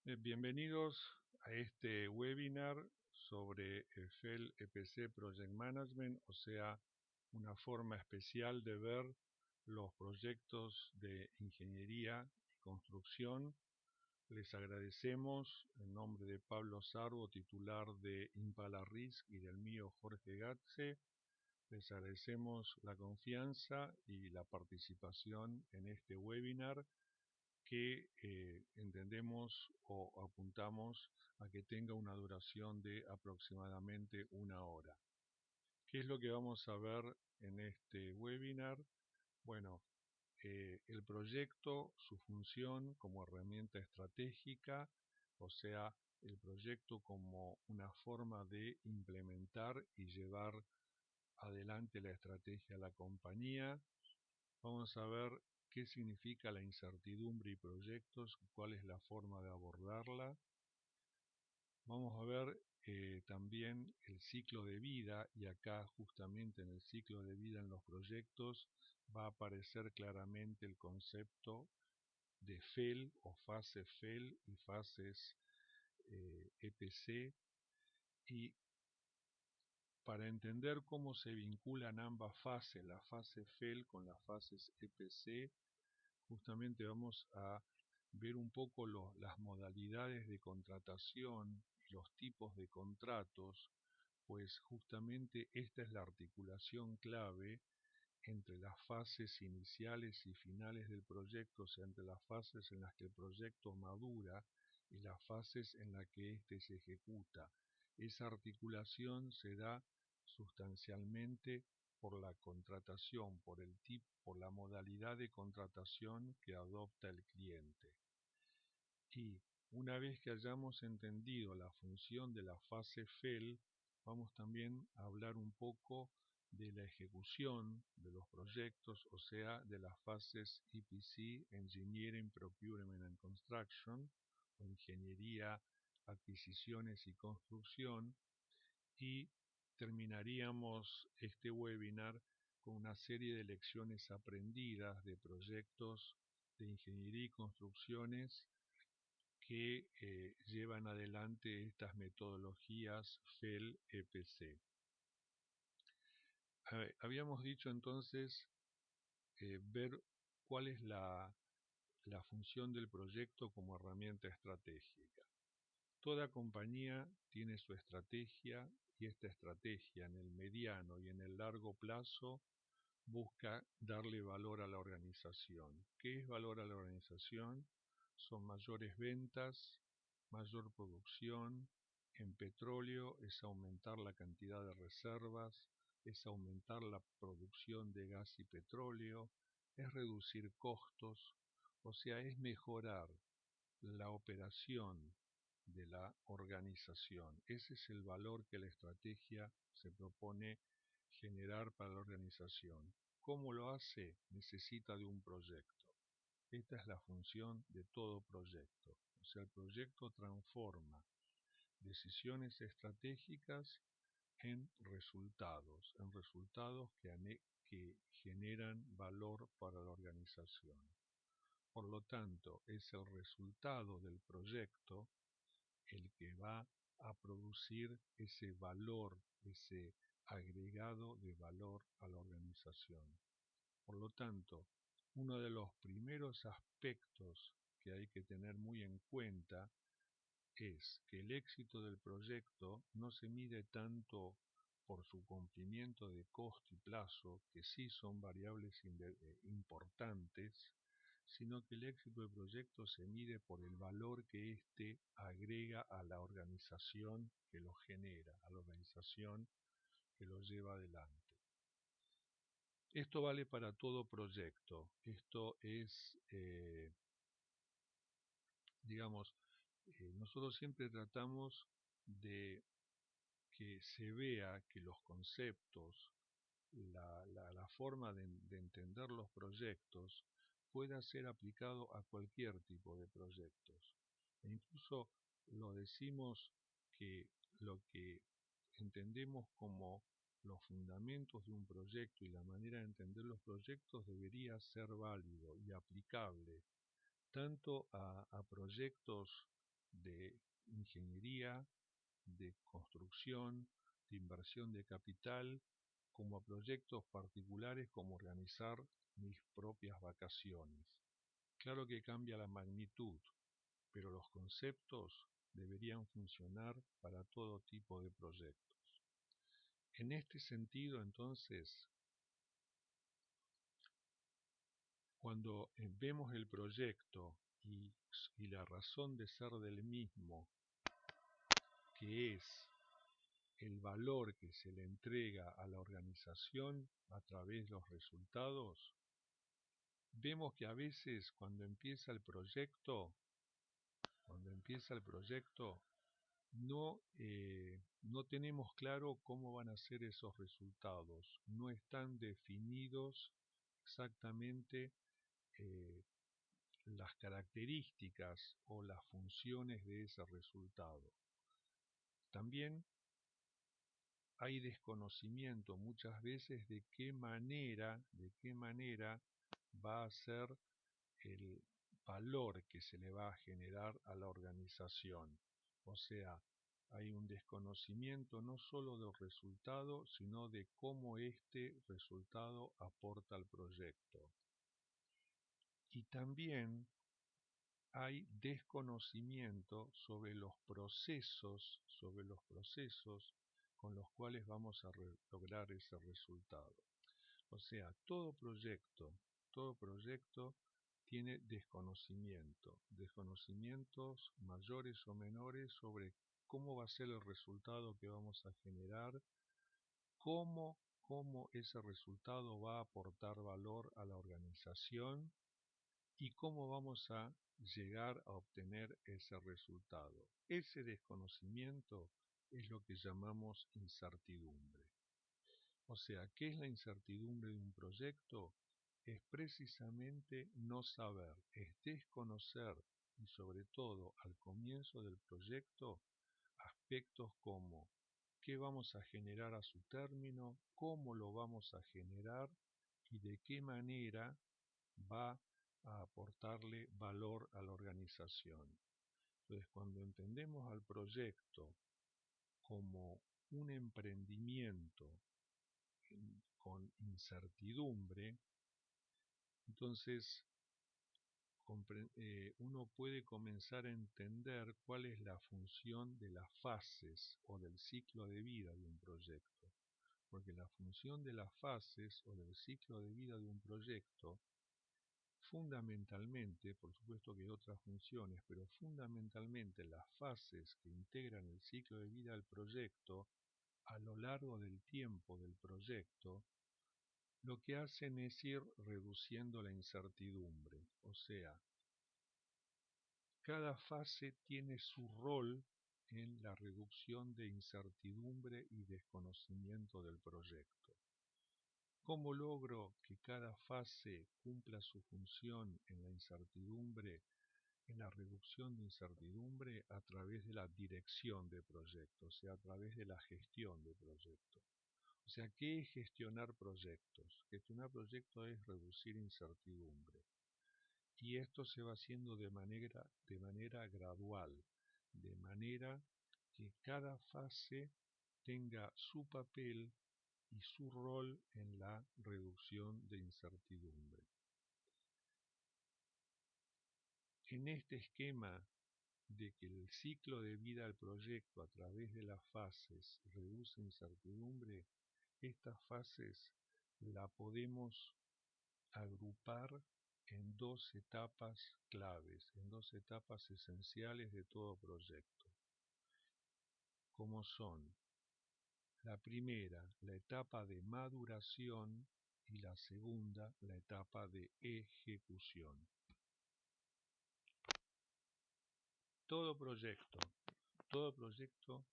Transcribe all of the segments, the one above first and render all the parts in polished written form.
Bienvenidos a este webinar sobre FEL EPC Project Management, o sea, una forma especial de ver los proyectos de ingeniería y construcción. Les agradecemos en nombre de Pablo Sarbo, titular de Impala-RISC, y del mío Jorge Gatze. Les agradecemos la confianza y la participación en este webinar que entendemos o apuntamos a que tenga una duración de aproximadamente 1 hora. ¿Qué es lo que vamos a ver en este webinar? Bueno, el proyecto, su función como herramienta estratégica, o sea, el proyecto como una forma de implementar y llevar adelante la estrategia de la compañía. Vamos a ver qué significa la incertidumbre y proyectos, cuál es la forma de abordarla. Vamos a ver también el ciclo de vida, y acá justamente en el ciclo de vida en los proyectos va a aparecer claramente el concepto de FEL o fase FEL y fases EPC, y para entender cómo se vinculan ambas fases, la fase FEL con las fases EPC, justamente vamos a ver un poco las modalidades de contratación y los tipos de contratos, pues justamente esta es la articulación clave entre las fases iniciales y finales del proyecto, o sea, entre las fases en las que el proyecto madura y las fases en las que éste se ejecuta. Esa articulación se da sustancialmente por la contratación, por el tipo, por la modalidad de contratación que adopta el cliente. Y una vez que hayamos entendido la función de la fase FEL, vamos también a hablar un poco de la ejecución de los proyectos, o sea, de las fases EPC, Engineering, Procurement and Construction, o Ingeniería, Adquisiciones y Construcción, y terminaríamos este webinar con una serie de lecciones aprendidas de proyectos de ingeniería y construcciones que llevan adelante estas metodologías FEL-EPC. Habíamos dicho entonces ver cuál es la función del proyecto como herramienta estratégica. Toda compañía tiene su estrategia, y esta estrategia en el mediano y en el largo plazo busca darle valor a la organización. ¿Qué es valor a la organización? Son mayores ventas, mayor producción. En petróleo es aumentar la cantidad de reservas, es aumentar la producción de gas y petróleo, es reducir costos, o sea, es mejorar la operación de la organización. Ese es el valor que la estrategia se propone generar para la organización. ¿Cómo lo hace? Necesita de un proyecto. Esta es la función de todo proyecto. O sea, el proyecto transforma decisiones estratégicas en resultados que generan valor para la organización. Por lo tanto, es el resultado del proyecto el que va a producir ese valor, ese agregado de valor a la organización. Por lo tanto, uno de los primeros aspectos que hay que tener muy en cuenta es que el éxito del proyecto no se mide tanto por su cumplimiento de costo y plazo, que sí son variables importantes, sino que el éxito del proyecto se mide por el valor que éste agrega a la organización que lo genera, a la organización que lo lleva adelante. Esto vale para todo proyecto. Esto es, digamos, nosotros siempre tratamos de que se vea que los conceptos, la forma de entender los proyectos pueda ser aplicado a cualquier tipo de proyectos. E incluso lo decimos que lo que entendemos como los fundamentos de un proyecto y la manera de entender los proyectos debería ser válido y aplicable tanto a proyectos de ingeniería, de construcción, de inversión de capital, como a proyectos particulares como organizar mis propias vacaciones. Claro que cambia la magnitud, pero los conceptos deberían funcionar para todo tipo de proyectos. En este sentido, entonces, cuando vemos el proyecto y la razón de ser del mismo, que es el valor que se le entrega a la organización a través de los resultados, vemos que a veces cuando empieza el proyecto no tenemos claro cómo van a ser esos resultados, no están definidos exactamente eh, las características o las funciones de ese resultado. También hay desconocimiento muchas veces de qué manera va a ser el valor que se le va a generar a la organización. O sea, hay un desconocimiento no solo del resultado, sino de cómo este resultado aporta al proyecto. Y también hay desconocimiento sobre los procesos con los cuales vamos a lograr ese resultado. O sea, todo proyecto tiene desconocimientos mayores o menores sobre cómo va a ser el resultado que vamos a generar, cómo ese resultado va a aportar valor a la organización y cómo vamos a llegar a obtener ese resultado. Ese desconocimiento es lo que llamamos incertidumbre. O sea, ¿qué es la incertidumbre de un proyecto? Es precisamente no saber, es desconocer y sobre todo al comienzo del proyecto aspectos como qué vamos a generar a su término, cómo lo vamos a generar y de qué manera va a aportarle valor a la organización. Entonces, cuando entendemos al proyecto como un emprendimiento con incertidumbre, entonces uno puede comenzar a entender cuál es la función de las fases o del ciclo de vida de un proyecto. Porque la función de las fases o del ciclo de vida de un proyecto, fundamentalmente, por supuesto que hay otras funciones, pero fundamentalmente las fases que integran el ciclo de vida del proyecto a lo largo del tiempo del proyecto, lo que hacen es ir reduciendo la incertidumbre. O sea, cada fase tiene su rol en la reducción de incertidumbre y desconocimiento del proyecto. ¿Cómo logro que cada fase cumpla su función en la incertidumbre, en la reducción de incertidumbre? A través de la dirección de proyectos, o sea, a través de la gestión de proyectos. O sea, ¿qué es gestionar proyectos? Gestionar proyectos es reducir incertidumbre. Y esto se va haciendo de manera gradual, de manera que cada fase tenga su papel y su rol en la reducción de incertidumbre. En este esquema de que el ciclo de vida del proyecto a través de las fases reduce incertidumbre, estas fases la podemos agrupar en dos etapas claves, en dos etapas esenciales de todo proyecto, como son la primera, la etapa de maduración y la segunda, la etapa de ejecución. Todo proyecto, todo proyecto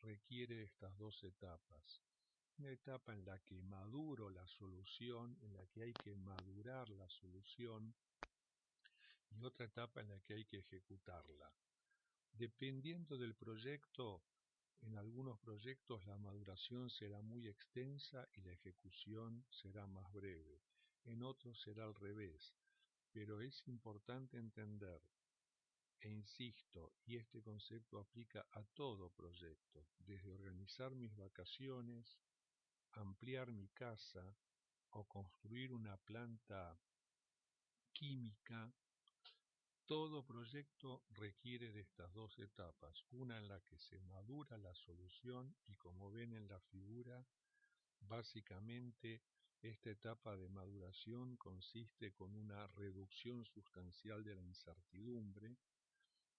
requiere estas dos etapas. Una etapa en la que maduro la solución, en la que hay que madurar la solución, y otra etapa en la que hay que ejecutarla. Dependiendo del proyecto, en algunos proyectos la maduración será muy extensa y la ejecución será más breve. En otros será al revés. Pero es importante entender E insisto, y este concepto aplica a todo proyecto, desde organizar mis vacaciones, ampliar mi casa o construir una planta química. Todo proyecto requiere de estas dos etapas, una en la que se madura la solución y, como ven en la figura, básicamente esta etapa de maduración consiste con una reducción sustancial de la incertidumbre,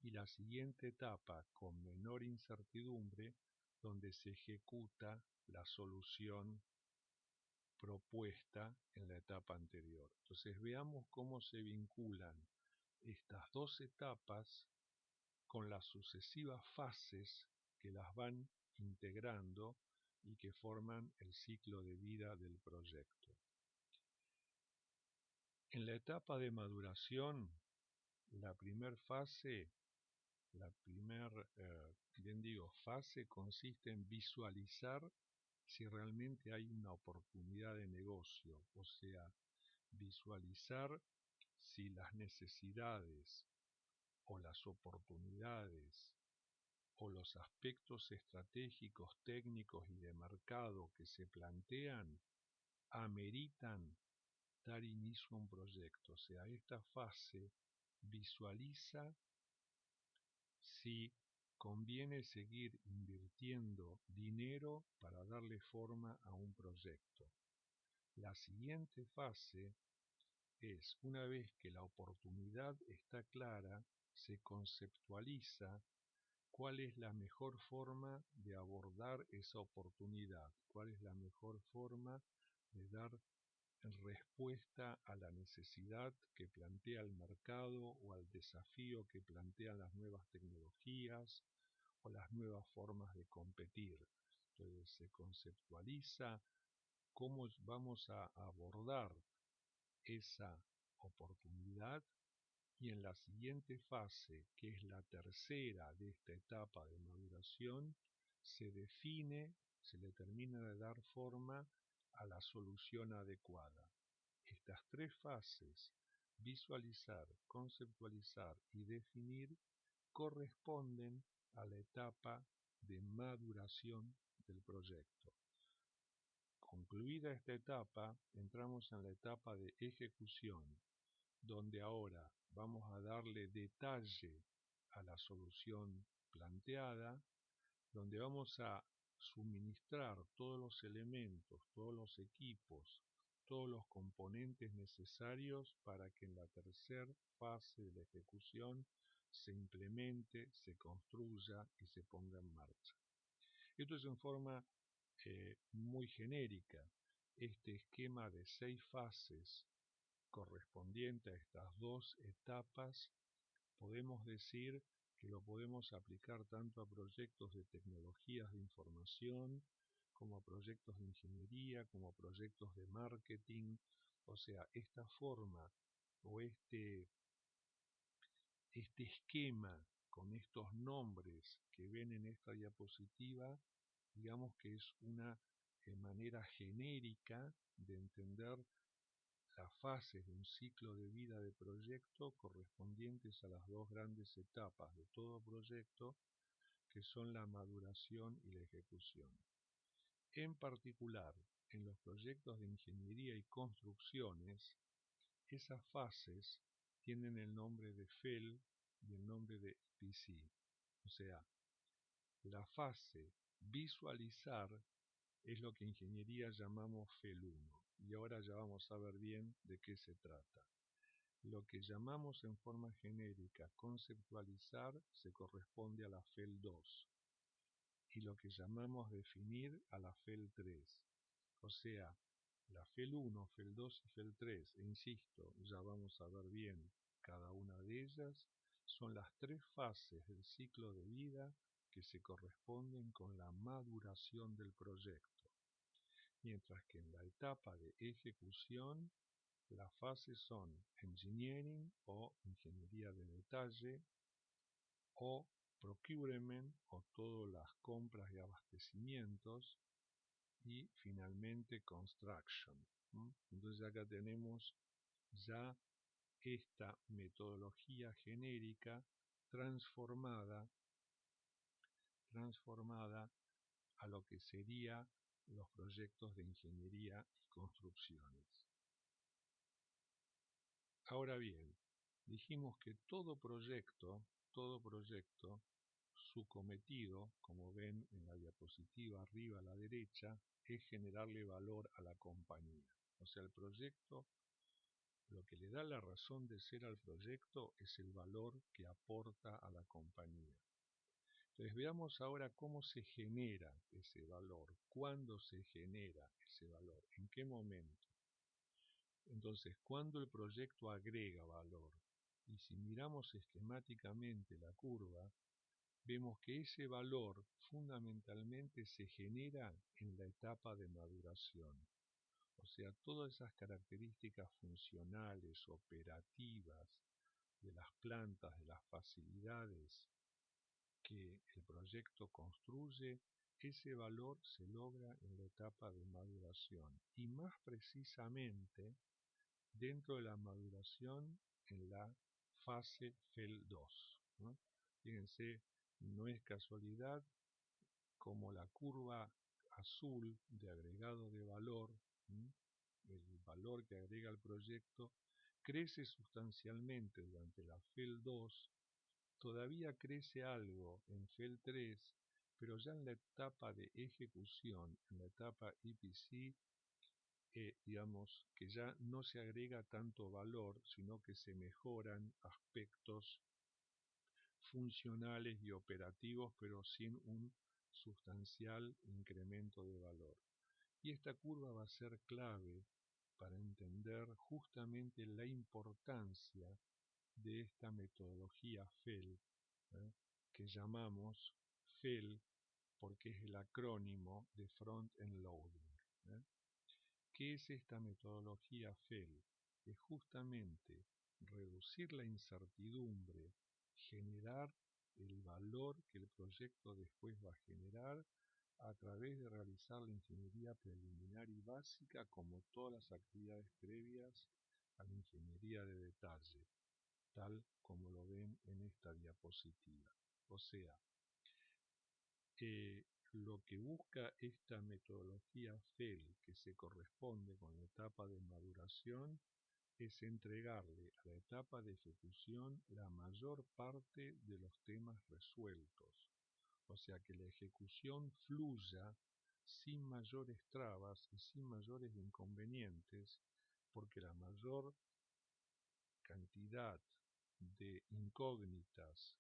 y la siguiente etapa con menor incertidumbre, donde se ejecuta la solución propuesta en la etapa anterior. Entonces veamos cómo se vinculan estas dos etapas con las sucesivas fases que las van integrando y que forman el ciclo de vida del proyecto. En la etapa de maduración, la primera fase, fase consiste en visualizar si realmente hay una oportunidad de negocio, o sea, visualizar si las necesidades o las oportunidades o los aspectos estratégicos, técnicos y de mercado que se plantean ameritan dar inicio a un proyecto. O sea, esta fase visualiza si conviene seguir invirtiendo dinero para darle forma a un proyecto. La siguiente fase es, una vez que la oportunidad está clara, se conceptualiza cuál es la mejor forma de abordar esa oportunidad, cuál es la mejor forma de dar respuesta a la necesidad que plantea el mercado o al desafío que plantean las nuevas tecnologías o las nuevas formas de competir. Entonces se conceptualiza cómo vamos a abordar esa oportunidad, y en la siguiente fase, que es la tercera de esta etapa de maduración, se define, se le termina de dar forma a la solución adecuada. Estas tres fases, visualizar, conceptualizar y definir, corresponden a la etapa de maduración del proyecto. Concluida esta etapa, entramos en la etapa de ejecución, donde ahora vamos a darle detalle a la solución planteada, donde vamos a suministrar todos los elementos, todos los equipos, todos los componentes necesarios para que en la tercera fase de la ejecución se implemente, se construya y se ponga en marcha. Esto es en forma muy genérica. Este esquema de 6 fases correspondiente a estas dos etapas, podemos decir que lo podemos aplicar tanto a proyectos de tecnologías de información, como a proyectos de ingeniería, como a proyectos de marketing. O sea, esta forma o este esquema con estos nombres que ven en esta diapositiva, digamos que es una manera genérica de entender las fases de un ciclo de vida de proyecto correspondientes a las dos grandes etapas de todo proyecto, que son la maduración y la ejecución. En particular, en los proyectos de ingeniería y construcciones, esas fases tienen el nombre de FEL y el nombre de PC. O sea, la fase visualizar es lo que en ingeniería llamamos FEL 1, y ahora ya vamos a ver bien de qué se trata. Lo que llamamos en forma genérica conceptualizar se corresponde a la FEL 2, y lo que llamamos definir a la FEL 3. O sea, la FEL 1, FEL 2 y FEL 3, e insisto, ya vamos a ver bien cada una de ellas, son las tres fases del ciclo de vida que se corresponden con la maduración del proyecto. Mientras que en la etapa de ejecución, las fases son engineering o ingeniería de detalle, o procurement o todas las compras y abastecimientos, y finalmente construction. Entonces acá tenemos ya esta metodología genérica transformada a lo que serían los proyectos de ingeniería y construcciones. Ahora bien, dijimos que todo proyecto, su cometido, como ven en la diapositiva arriba a la derecha, es generarle valor a la compañía. O sea, el proyecto, lo que le da la razón de ser al proyecto es el valor que aporta a la compañía. Entonces veamos ahora cómo se genera ese valor, cuándo se genera ese valor, en qué momento. Entonces, cuando el proyecto agrega valor, y si miramos esquemáticamente la curva, vemos que ese valor fundamentalmente se genera en la etapa de maduración. O sea, todas esas características funcionales, operativas, de las plantas, de las facilidades que el proyecto construye, ese valor se logra en la etapa de maduración y más precisamente dentro de la maduración en la fase FEL 2, ¿no? Fíjense, no es casualidad como la curva azul de agregado de valor, ¿sí?, el valor que agrega el proyecto, crece sustancialmente durante la FEL 2, todavía crece algo en FEL 3, pero ya en la etapa de ejecución, en la etapa EPC, digamos que ya no se agrega tanto valor, sino que se mejoran aspectos funcionales y operativos, pero sin un sustancial incremento de valor. Y esta curva va a ser clave para entender justamente la importancia de esta metodología FEL, ¿eh?, que llamamos FEL porque es el acrónimo de Front-End Loading, ¿eh? ¿Qué es esta metodología FEL? Es justamente reducir la incertidumbre, generar el valor que el proyecto después va a generar a través de realizar la ingeniería preliminar y básica como todas las actividades previas a la ingeniería de detalle, tal como lo ven en esta diapositiva. O sea, lo que busca esta metodología FEL, que se corresponde con la etapa de maduración, es entregarle a la etapa de ejecución la mayor parte de los temas resueltos. O sea, que la ejecución fluya sin mayores trabas y sin mayores inconvenientes, porque la mayor cantidad de incógnitas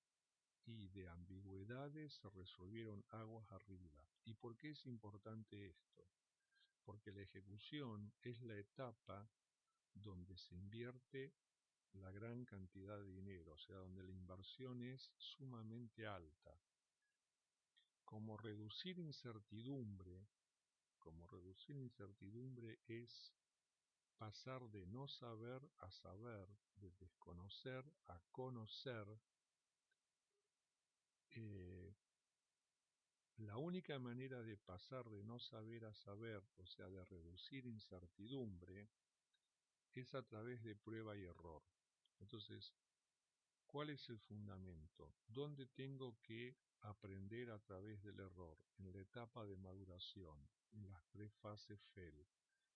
y de ambigüedades se resolvieron aguas arriba. ¿Y por qué es importante esto? Porque la ejecución es la etapa donde se invierte la gran cantidad de dinero, o sea, donde la inversión es sumamente alta. Como reducir incertidumbre es pasar de no saber a saber, de desconocer a conocer. La única manera de pasar de no saber a saber, o sea, de reducir incertidumbre, es a través de prueba y error. Entonces, ¿cuál es el fundamento? ¿Dónde tengo que aprender a través del error? En la etapa de maduración, en las 3 fases FEL.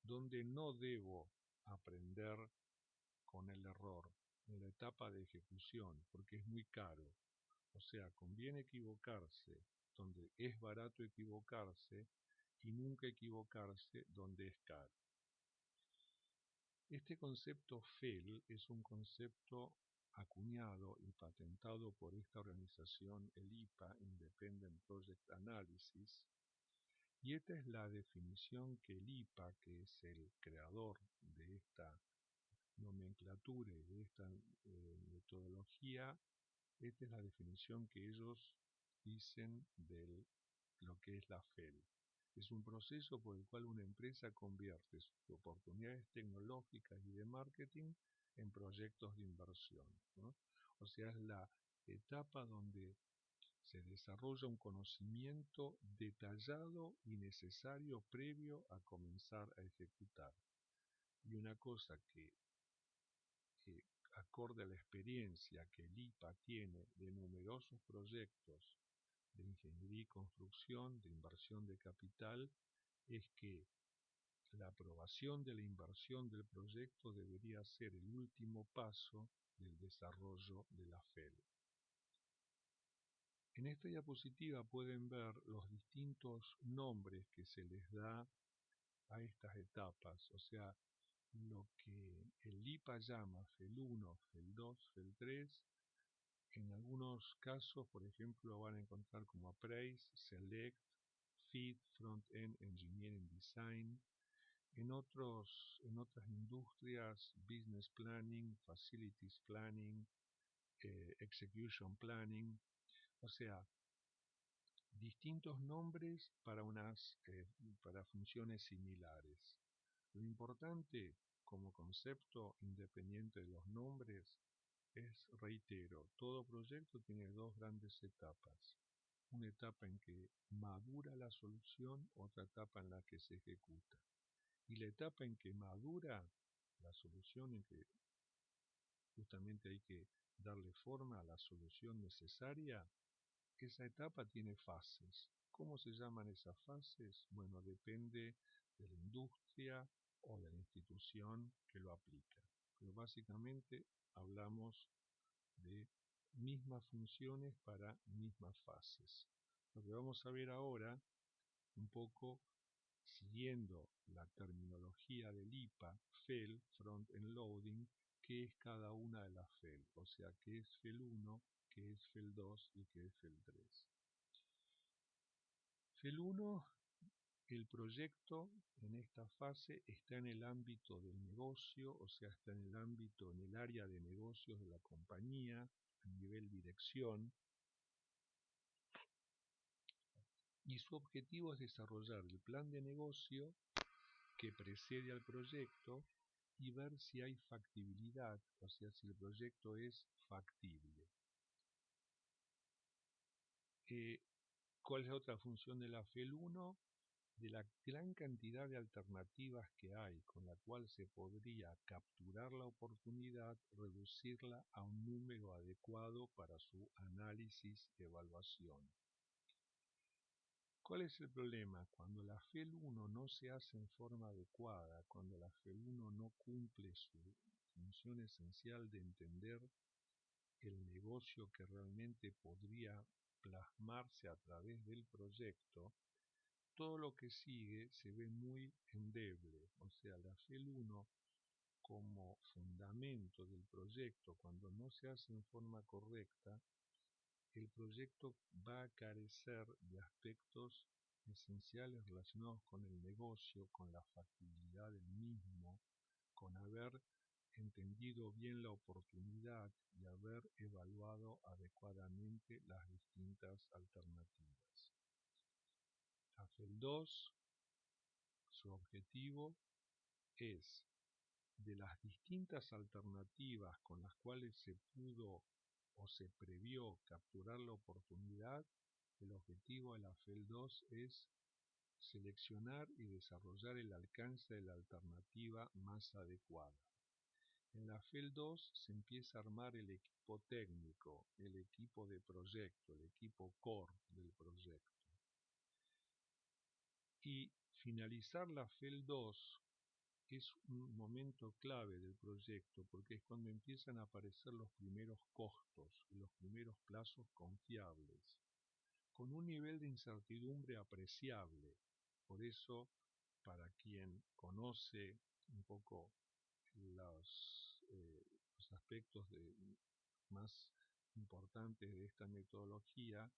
Donde no debo aprender con el error, en la etapa de ejecución, porque es muy caro. O sea, conviene equivocarse donde es barato equivocarse y nunca equivocarse donde es caro. Este concepto FEL es un concepto acuñado y patentado por esta organización, el IPA, Independent Project Analysis, y esta es la definición que el IPA, que es el creador de esta nomenclatura y de esta metodología, esta es la definición que ellos dicen de lo que es la FEL. Es un proceso por el cual una empresa convierte sus oportunidades tecnológicas y de marketing en proyectos de inversión, ¿no? O sea, es la etapa donde se desarrolla un conocimiento detallado y necesario previo a comenzar a ejecutar. Y una cosa que acorde a la experiencia que el IPA tiene de numerosos proyectos de ingeniería y construcción, de inversión de capital, es que la aprobación de la inversión del proyecto debería ser el último paso del desarrollo de la FEL. En esta diapositiva pueden ver los distintos nombres que se les da a estas etapas, o sea, lo que el IPA llama FEL 1, FEL 2, FEL 3. En algunos casos, por ejemplo, van a encontrar como Appraise, Select, FEED, Front-End Engineering Design. En otras industrias, Business Planning, Facilities Planning, Execution Planning. O sea, distintos nombres para funciones similares. Lo importante como concepto independiente de los nombres es, reitero, todo proyecto tiene dos grandes etapas. Una etapa en que madura la solución, otra etapa en la que se ejecuta. Y la etapa en que madura la solución, en que justamente hay que darle forma a la solución necesaria, esa etapa tiene fases. ¿Cómo se llaman esas fases? Bueno, depende de la industria o de la institución que lo aplica. Pero básicamente hablamos de mismas funciones para mismas fases. Lo que vamos a ver ahora, un poco siguiendo la terminología del IPA, FEL, Front End Loading, qué es cada una de las FEL, o sea, qué es FEL 1, qué es FEL 2 y qué es FEL 3. FEL 1, el proyecto en esta fase está en el ámbito del negocio, o sea, está en el área de negocios de la compañía, a nivel dirección, y su objetivo es desarrollar el plan de negocio que precede al proyecto y ver si hay factibilidad, o sea, si el proyecto es factible. ¿Cuál es la otra función de la FEL 1? De la gran cantidad de alternativas que hay con la cual se podría capturar la oportunidad, reducirla a un número adecuado para su análisis y evaluación. ¿Cuál es el problema? Cuando la FEL 1 no se hace en forma adecuada, cuando la FEL 1 no cumple su función esencial de entender el negocio que realmente podría plasmarse a través del proyecto, todo lo que sigue se ve muy endeble. O sea, la FEL 1 como fundamento del proyecto, cuando no se hace en forma correcta, el proyecto va a carecer de aspectos esenciales relacionados con el negocio, con la factibilidad del mismo, con haber entendido bien la oportunidad y haber evaluado adecuadamente las distintas alternativas. La FEL 2, su objetivo es, de las distintas alternativas con las cuales se pudo o se previó capturar la oportunidad, el objetivo de la FEL 2 es seleccionar y desarrollar el alcance de la alternativa más adecuada. En la FEL 2 se empieza a armar el equipo técnico, el equipo de proyecto, el equipo core del proyecto. Y finalizar la FEL 2 es un momento clave del proyecto porque es cuando empiezan a aparecer los primeros costos y los primeros plazos confiables, con un nivel de incertidumbre apreciable. Por eso, para quien conoce un poco los aspectos más importantes de esta metodología,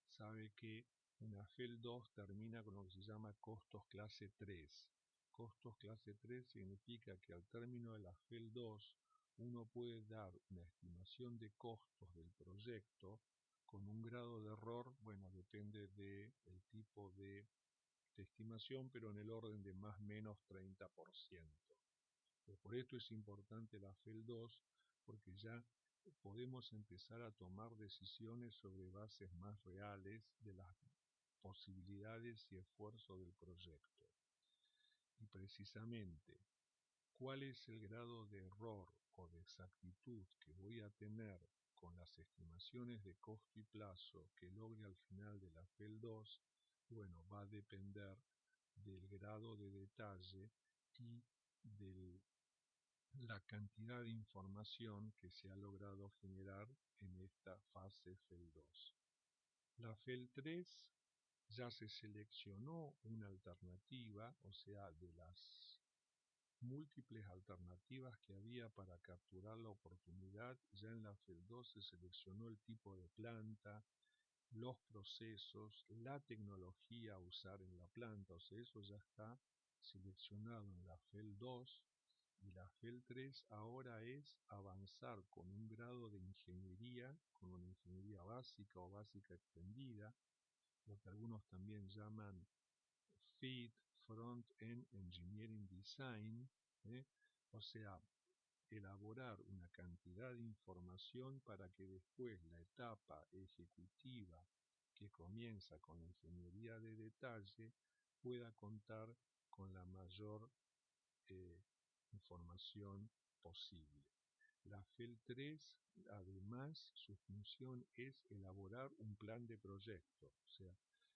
sabe que una FEL 2 termina con lo que se llama costos clase 3. Costos clase 3 significa que al término de la FEL 2 uno puede dar una estimación de costos del proyecto con un grado de error, bueno, depende del tipo de estimación, pero en el orden de más o menos 30%. Por esto es importante la FEL 2, porque ya podemos empezar a tomar decisiones sobre bases más reales de las posibilidades y esfuerzos del proyecto. Y precisamente, ¿cuál es el grado de error o de exactitud que voy a tener con las estimaciones de costo y plazo que logre al final de la FEL 2, bueno, va a depender del grado de detalle y de la cantidad de información que se ha logrado generar en esta fase FEL 2. La FEL 3 ya se seleccionó una alternativa, o sea, de las múltiples alternativas que había para capturar la oportunidad, ya en la FEL 2 se seleccionó el tipo de planta, los procesos, la tecnología a usar en la planta, o sea, eso ya está seleccionado en la FEL 2 y la FEL 3 ahora es avanzar con un grado de ingeniería, con una ingeniería básica o básica extendida, lo que algunos también llaman FEED, Front-End Engineering Design, ¿eh? O sea, elaborar una cantidad de información para que después la etapa ejecutiva que comienza con la ingeniería de detalle pueda contar con la mayor información posible. La FEL 3, además, su función es elaborar un plan de proyecto. O sea,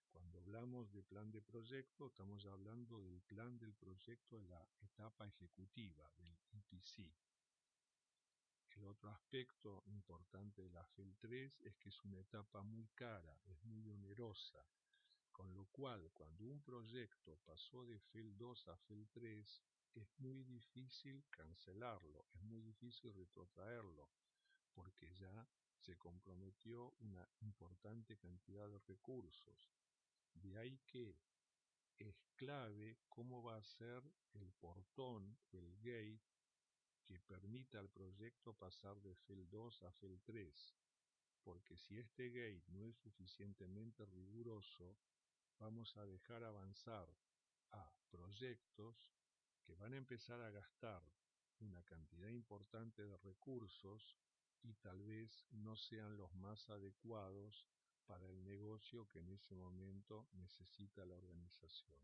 cuando hablamos de plan de proyecto, estamos hablando del plan del proyecto de la etapa ejecutiva, del EPC. El otro aspecto importante de la FEL 3 es que es una etapa muy cara, es muy onerosa, con lo cual cuando un proyecto pasó de FEL 2 a FEL 3, es muy difícil cancelarlo, es muy difícil retrotraerlo, porque ya se comprometió una importante cantidad de recursos. De ahí que es clave cómo va a ser el portón, el gate, que permita al proyecto pasar de FEL 2 a FEL 3, porque si este gate no es suficientemente riguroso, vamos a dejar avanzar a proyectos que van a empezar a gastar una cantidad importante de recursos y tal vez no sean los más adecuados para el negocio que en ese momento necesita la organización.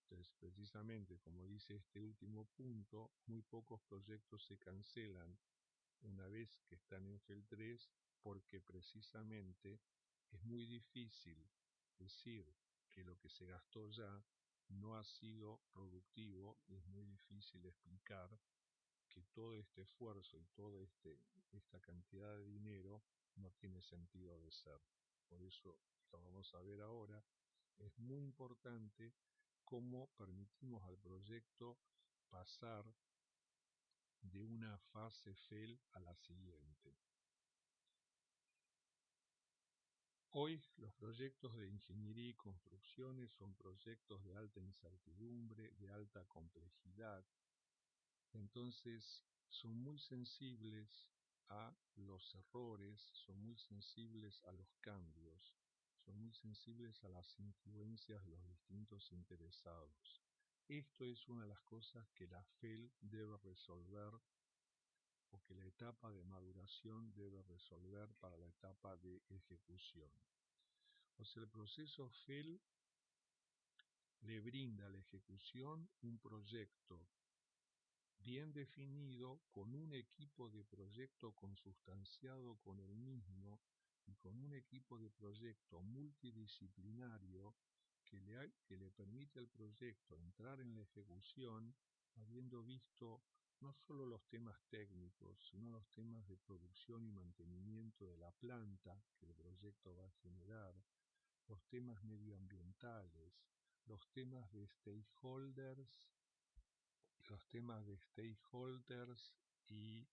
Entonces, precisamente como dice este último punto, muy pocos proyectos se cancelan una vez que están en FEL 3 porque precisamente es muy difícil decir que lo que se gastó ya no ha sido productivo y es muy difícil explicar que todo este esfuerzo y toda esta cantidad de dinero no tiene sentido de ser. Por eso lo vamos a ver ahora. Es muy importante cómo permitimos al proyecto pasar de una fase FEL a la siguiente. Hoy los proyectos de ingeniería y construcciones son proyectos de alta incertidumbre, de alta complejidad, entonces son muy sensibles a los errores, son muy sensibles a los cambios, son muy sensibles a las influencias de los distintos interesados. Esto es una de las cosas que la FEL debe resolver o que la etapa de maduración debe resolver para la etapa de ejecución. O sea, el proceso FEL le brinda a la ejecución un proyecto bien definido, con un equipo de proyecto consustanciado con el mismo y con un equipo de proyecto multidisciplinario que le permite al proyecto entrar en la ejecución habiendo visto no solo los temas técnicos, sino los temas de producción y mantenimiento de la planta que el proyecto va a generar, los temas medioambientales, los temas de stakeholders y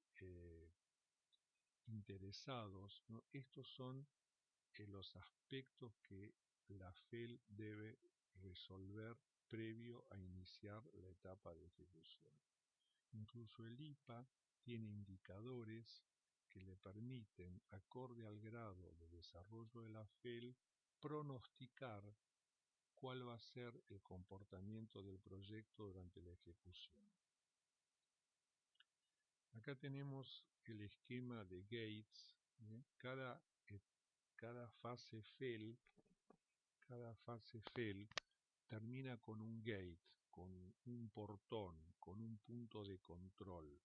interesados, ¿no? Estos son los aspectos que la FEL debe resolver previo a iniciar la etapa de ejecución. Incluso el IPA tiene indicadores que le permiten, acorde al grado de desarrollo de la FEL, pronosticar cuál va a ser el comportamiento del proyecto durante la ejecución. Acá tenemos el esquema de gates, ¿eh? Cada fase FEL termina con un gate, con un portón, con un punto de control.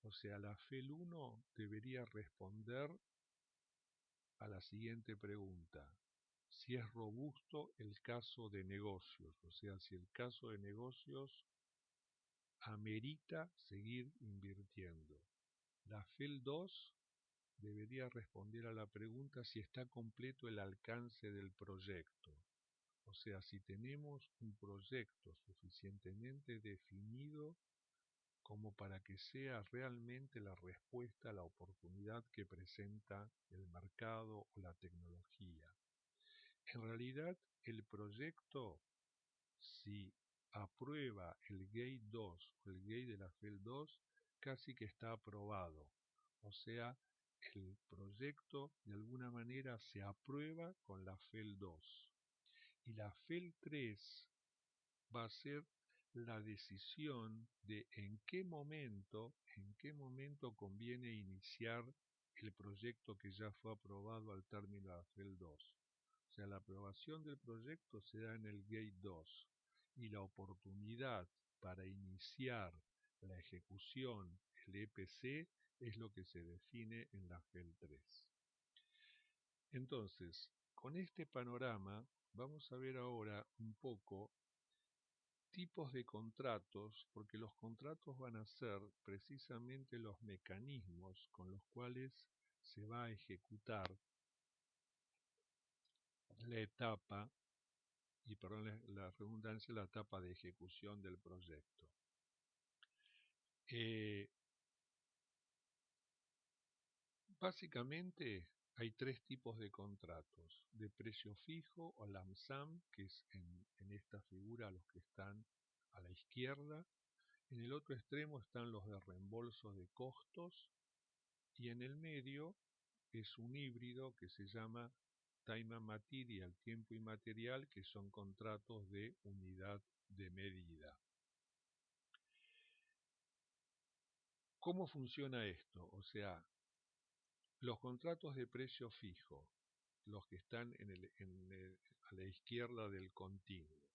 O sea, la FEL 1 debería responder a la siguiente pregunta: si es robusto el caso de negocios, o sea, si el caso de negocios amerita seguir invirtiendo. La FEL 2 debería responder a la pregunta si está completo el alcance del proyecto, o sea, si tenemos un proyecto suficientemente definido como para que sea realmente la respuesta a la oportunidad que presenta el mercado o la tecnología. En realidad, el proyecto, si aprueba el Gate 2 o el Gate de la FEL 2, casi que está aprobado. O sea, el proyecto de alguna manera se aprueba con la FEL 2. Y la FEL 3 va a ser la decisión de en qué momento conviene iniciar el proyecto que ya fue aprobado al término de la FEL 2. O sea, la aprobación del proyecto se da en el Gate 2 y la oportunidad para iniciar la ejecución, el EPC, es lo que se define en la FEL 3. Entonces, con este panorama, vamos a ver ahora un poco tipos de contratos, porque los contratos van a ser precisamente los mecanismos con los cuales se va a ejecutar la etapa, y perdón la redundancia, la etapa de ejecución del proyecto. Eh, Básicamente hay tres tipos de contratos: de precio fijo o LAMSAM, que es en esta figura los que están a la izquierda. En el otro extremo están los de reembolso de costos, y en el medio es un híbrido que se llama Time and Material, tiempo y material, que son contratos de unidad de medida. ¿Cómo funciona esto? O sea, los contratos de precio fijo, los que están a la izquierda del continuo.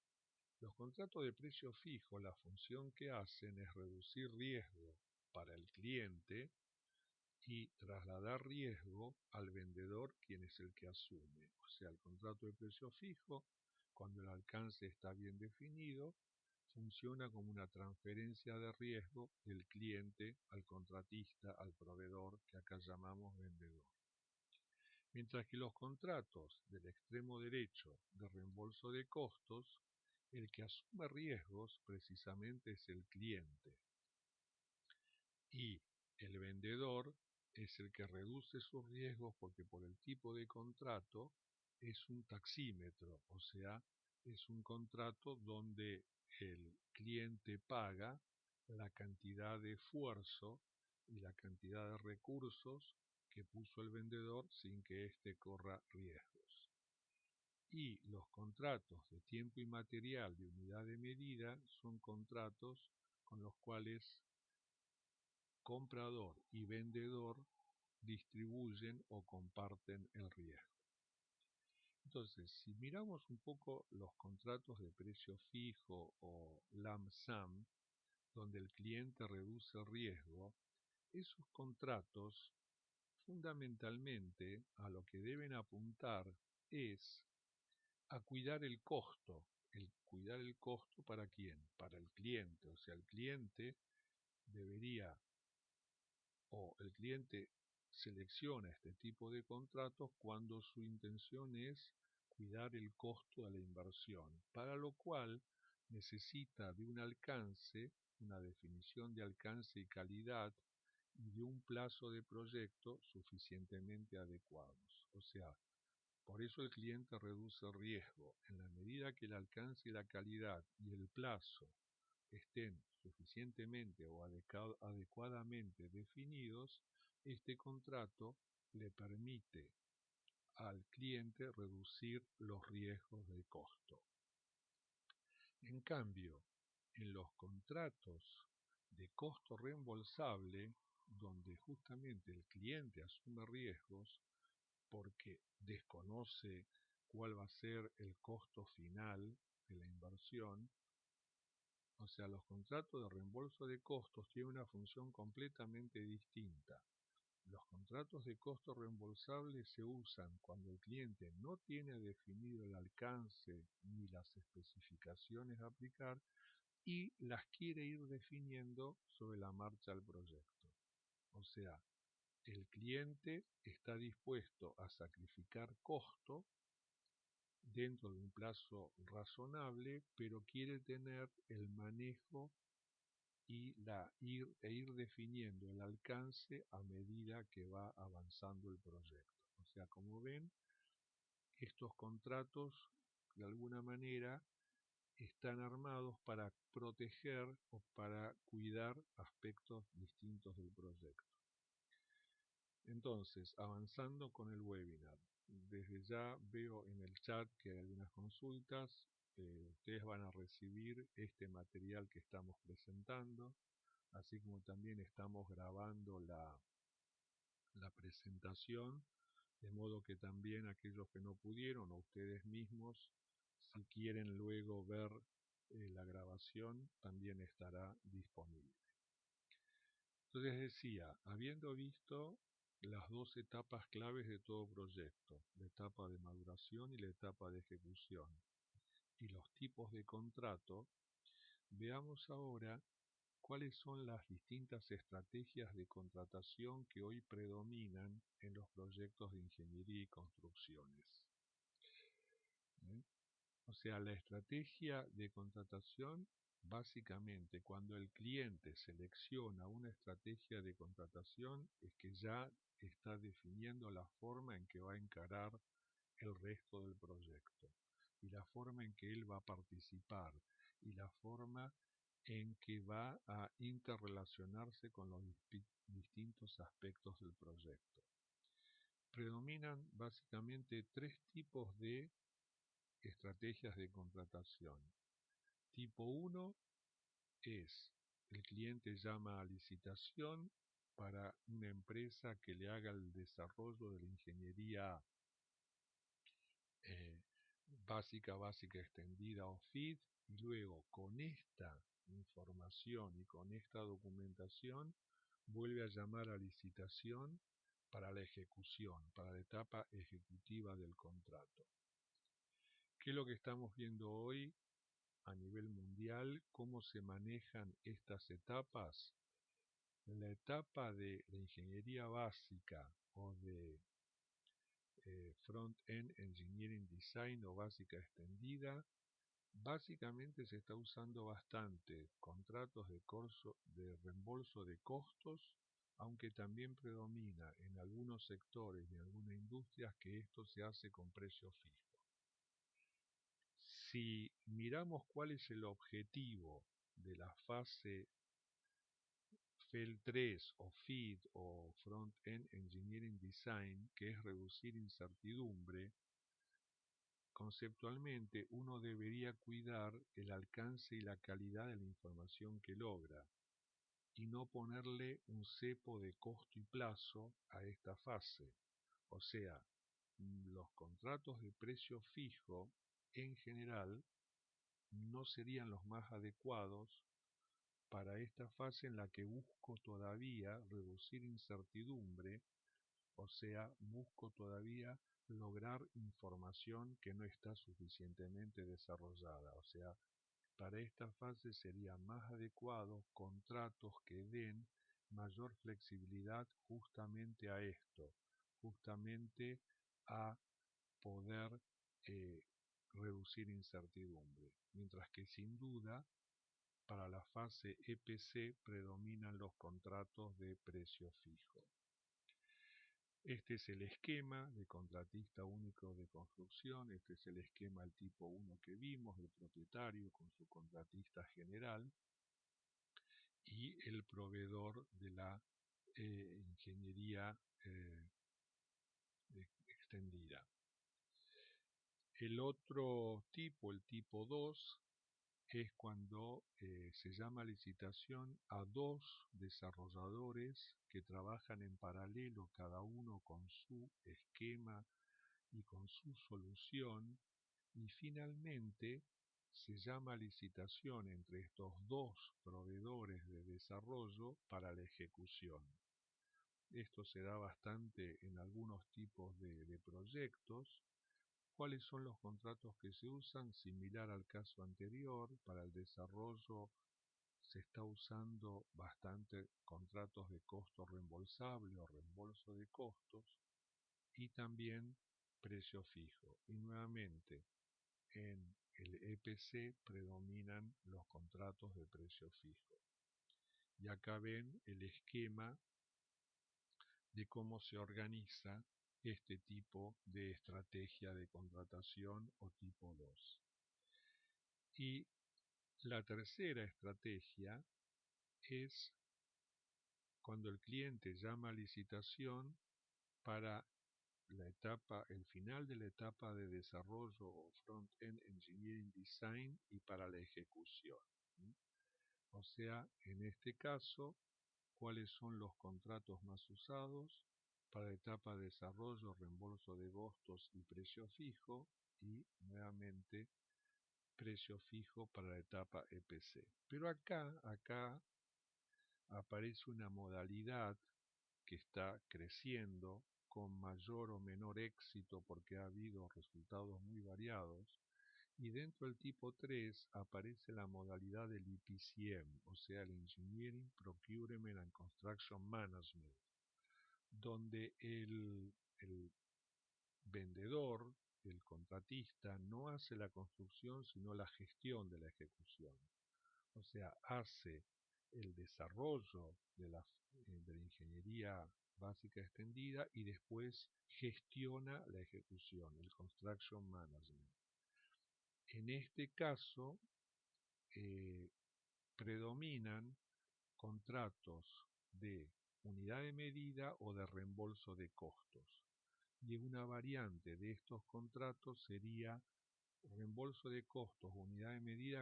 Los contratos de precio fijo, la función que hacen es reducir riesgo para el cliente y trasladar riesgo al vendedor, quien es el que asume. O sea, el contrato de precio fijo, cuando el alcance está bien definido, funciona como una transferencia de riesgo del cliente al contratista, al proveedor, que acá llamamos vendedor. Mientras que los contratos del extremo derecho de reembolso de costos, el que asume riesgos precisamente es el cliente, y el vendedor es el que reduce sus riesgos, porque por el tipo de contrato es un taxímetro, o sea, es un contrato donde el cliente paga la cantidad de esfuerzo y la cantidad de recursos que puso el vendedor sin que éste corra riesgos. Y los contratos de tiempo y material de unidad de medida son contratos con los cuales comprador y vendedor distribuyen o comparten el riesgo. Entonces, si miramos un poco los contratos de precio fijo o lump sum, donde el cliente reduce el riesgo, esos contratos fundamentalmente a lo que deben apuntar es a cuidar el costo. ¿Cuidar el costo para quién? Para el cliente. O sea, el cliente debería, o el cliente selecciona este tipo de contratos cuando su intención es cuidar el costo de la inversión, para lo cual necesita de un alcance, una definición de alcance y calidad, y de un plazo de proyecto suficientemente adecuados. O sea, por eso el cliente reduce el riesgo. En la medida que el alcance y la calidad y el plazo estén suficientemente o adecuadamente definidos, este contrato le permite al cliente reducir los riesgos de costo. En cambio, en los contratos de costo reembolsable, donde justamente el cliente asume riesgos porque desconoce cuál va a ser el costo final de la inversión, O sea, los contratos de reembolso de costos tienen una función completamente distinta. Los contratos de costo reembolsable se usan cuando el cliente no tiene definido el alcance ni las especificaciones a aplicar y las quiere ir definiendo sobre la marcha del proyecto. O sea, el cliente está dispuesto a sacrificar costo dentro de un plazo razonable, pero quiere tener el manejo ir definiendo el alcance a medida que va avanzando el proyecto. O sea, como ven, estos contratos de alguna manera están armados para proteger o para cuidar aspectos distintos del proyecto. Entonces, avanzando con el webinar, desde ya veo en el chat que hay algunas consultas. Ustedes van a recibir este material que estamos presentando, así como también estamos grabando la presentación, de modo que también aquellos que no pudieron o ustedes mismos, si quieren luego ver la grabación, también estará disponible. Entonces decía, habiendo visto las dos etapas claves de todo proyecto, la etapa de maduración y la etapa de ejecución, y los tipos de contrato, veamos ahora cuáles son las distintas estrategias de contratación que hoy predominan en los proyectos de ingeniería y construcciones. ¿Eh? O sea, la estrategia de contratación, básicamente, cuando el cliente selecciona una estrategia de contratación, es que ya está definiendo la forma en que va a encarar el resto del proyecto, y la forma en que él va a participar, y la forma en que va a interrelacionarse con los distintos aspectos del proyecto. Predominan básicamente tres tipos de estrategias de contratación. Tipo 1 es el cliente llama a licitación para una empresa que le haga el desarrollo de la ingeniería eh, básica extendida o FID, y luego con esta información y con esta documentación vuelve a llamar a licitación para la ejecución, para la etapa ejecutiva del contrato. ¿Qué es lo que estamos viendo hoy a nivel mundial? ¿Cómo se manejan estas etapas? La etapa de la ingeniería básica o de Front-End Engineering Design o básica extendida, básicamente se está usando bastante contratos de reembolso de costos, aunque también predomina en algunos sectores y algunas industrias que esto se hace con precio fijo. Si miramos cuál es el objetivo de la fase FEL 3 o FID o Front-End Engineering Design, que es reducir incertidumbre, conceptualmente uno debería cuidar el alcance y la calidad de la información que logra y no ponerle un cepo de costo y plazo a esta fase. O sea, los contratos de precio fijo en general no serían los más adecuados para esta fase en la que busco todavía reducir incertidumbre, o sea, busco todavía lograr información que no está suficientemente desarrollada. O sea, para esta fase serían más adecuados contratos que den mayor flexibilidad justamente a esto, justamente a poder eh, reducir incertidumbre. Mientras que sin duda para la fase EPC predominan los contratos de precio fijo. Este es el esquema de contratista único de construcción, este es el esquema del tipo 1 que vimos, del propietario con su contratista general y el proveedor de la ingeniería extendida. El otro tipo, el tipo 2, es cuando se llama licitación a dos desarrolladores que trabajan en paralelo, cada uno con su esquema y con su solución, y finalmente se llama licitación entre estos dos proveedores de desarrollo para la ejecución. Esto se da bastante en algunos tipos de proyectos. ¿Cuáles son los contratos que se usan? Similar al caso anterior, para el desarrollo se está usando bastante contratos de costo reembolsable o reembolso de costos y también precio fijo. Y nuevamente, en el EPC predominan los contratos de precio fijo. Y acá ven el esquema de cómo se organiza este tipo de estrategia de contratación o tipo 2. Y la tercera estrategia es cuando el cliente llama a licitación para el final de la etapa de desarrollo o front-end engineering design y para la ejecución. O sea, en este caso, ¿cuáles son los contratos más usados? Para la etapa de desarrollo, reembolso de costos y precio fijo, y nuevamente precio fijo para la etapa EPC. Pero acá aparece una modalidad que está creciendo con mayor o menor éxito porque ha habido resultados muy variados, y dentro del tipo 3 aparece la modalidad del EPCM, o sea, el Engineering, Procurement and Construction Management, donde el vendedor, el contratista, no hace la construcción sino la gestión de la ejecución. O sea, hace el desarrollo de la ingeniería básica extendida y después gestiona la ejecución, el construction management. En este caso, eh, predominan contratos de unidad de medida o de reembolso de costos. Y una variante de estos contratos sería reembolso de costos, unidad de medida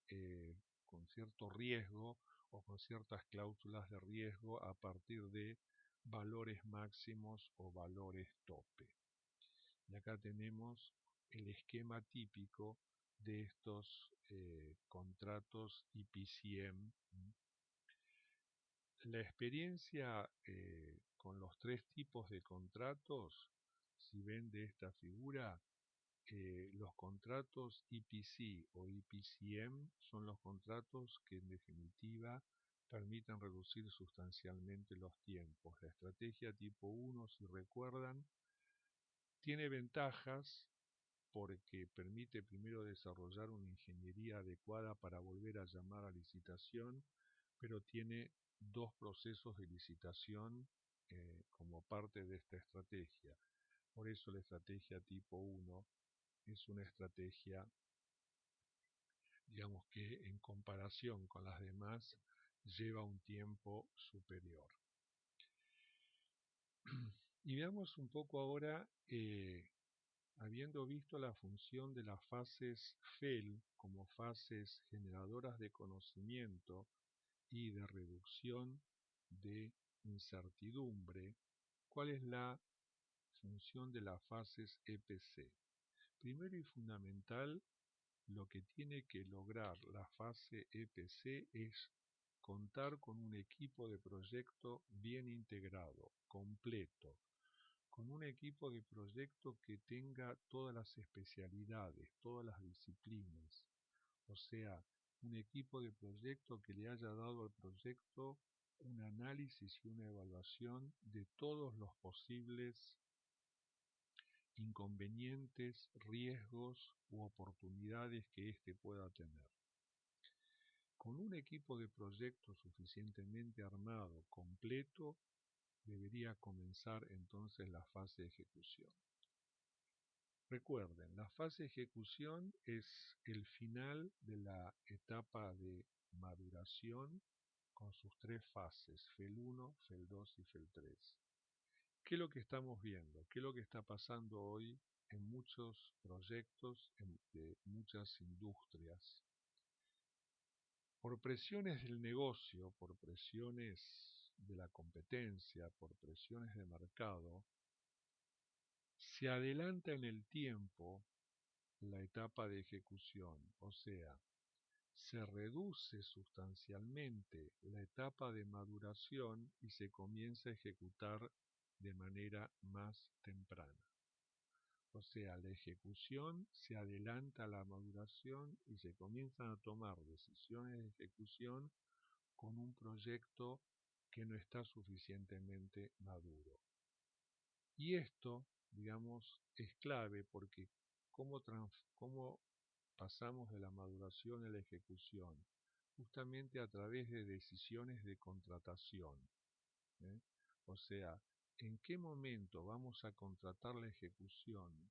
eh, con cierto riesgo o con ciertas cláusulas de riesgo a partir de valores máximos o valores tope. Y acá tenemos el esquema típico de estos contratos EPCM. La experiencia con los tres tipos de contratos, si ven de esta figura, los contratos EPC o EPCM son los contratos que en definitiva permiten reducir sustancialmente los tiempos. La estrategia tipo 1, si recuerdan, tiene ventajas porque permite primero desarrollar una ingeniería adecuada para volver a llamar a licitación, pero tiene dos procesos de licitación como parte de esta estrategia. Por eso la estrategia tipo 1 es una estrategia, digamos que en comparación con las demás, lleva un tiempo superior. Y veamos un poco ahora, habiendo visto la función de las fases FEL como fases generadoras de conocimiento y de reducción de incertidumbre, ¿cuál es la función de las fases EPC? Primero y fundamental, lo que tiene que lograr la fase EPC es contar con un equipo de proyecto bien integrado, completo, con un equipo de proyecto que tenga todas las especialidades, todas las disciplinas, o sea, un equipo de proyecto que le haya dado al proyecto un análisis y una evaluación de todos los posibles inconvenientes, riesgos u oportunidades que éste pueda tener. Con un equipo de proyecto suficientemente armado, completo, debería comenzar entonces la fase de ejecución. Recuerden, la fase de ejecución es el final de la etapa de maduración con sus tres fases, FEL 1, FEL 2 y FEL 3. ¿Qué es lo que estamos viendo? ¿Qué es lo que está pasando hoy en muchos proyectos de muchas industrias? Por presiones del negocio, por presiones de la competencia, por presiones de mercado, se adelanta en el tiempo la etapa de ejecución, o sea, se reduce sustancialmente la etapa de maduración y se comienza a ejecutar de manera más temprana. O sea, la ejecución se adelanta a la maduración y se comienzan a tomar decisiones de ejecución con un proyecto que no está suficientemente maduro. Y esto, digamos, es clave porque cómo pasamos de la maduración a la ejecución, justamente a través de decisiones de contratación, ¿eh? O sea, en qué momento vamos a contratar la ejecución